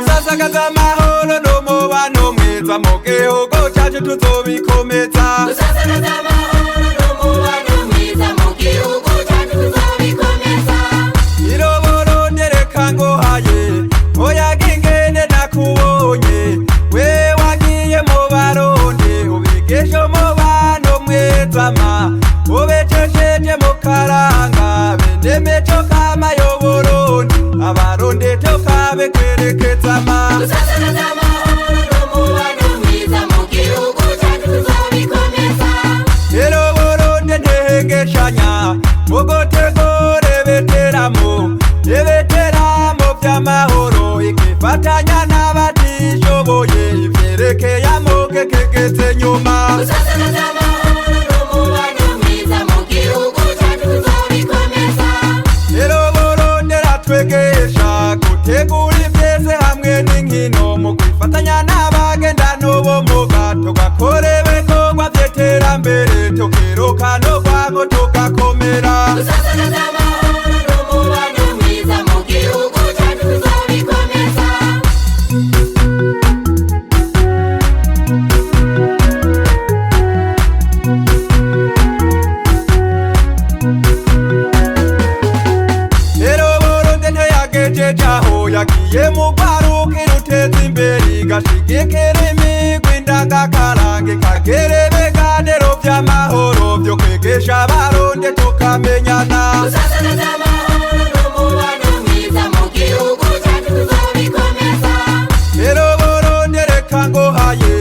Sasakaza amahoro n'umubano mwiza mu gihugu cacu tuzobikomeza. Sasakaza amahoro n'umubano mwiza mu gihugu cacu tuzobikomeza. Iroboronde reka nguhaye oyaga ingene nakubonye we wagiye mu barundi ubigesha umubano mwiza ma ubecesheje mu karanga benemeco kama y'Uburundi abarundi tukabe kwerekeza ma. Sasakaza amahoro n'umubano mwiza mu gihugu cacu tuzobikomeza. Iroboronde ntihengeshanya mu gutegura ibiteramo vy'amahoro ikifatanya n'abatishoboye ivyerekeye amuke kegeze nyuma. Sasakaza amahoro n'umubano mwiza mu gihugu cacu tuzobikomeza. Iroboronde ratwegesha gutegura ivyese hamwe n'inkino mu kwifatanya n'abagendana ubumuga tugakora ibikorwa vy'iterambere tukiruka no kwango tugakomera. Sasakaza amahoro n'umubano mwiza mu gihugu cacu tuzobikomeza. Iroboronde ntiyagejeje aho yagiye mu rwaruka iruteza imbere igashigikira imigwi ndangakaranga ikagera ibiganiro vy'amahoro vyo kwigisha abarundi tukamenyana. Sasakaza amahoro n'umubano mwiza mu gihugu cacu tuzobikomeza. Iroboronde reka nguhaye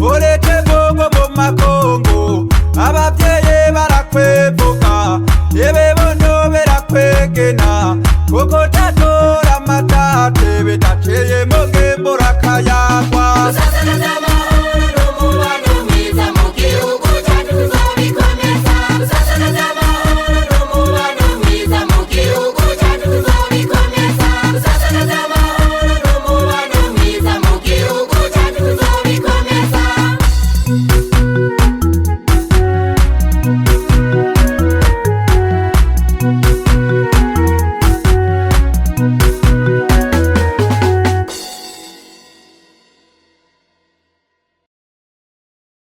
ureke bogo mu makoro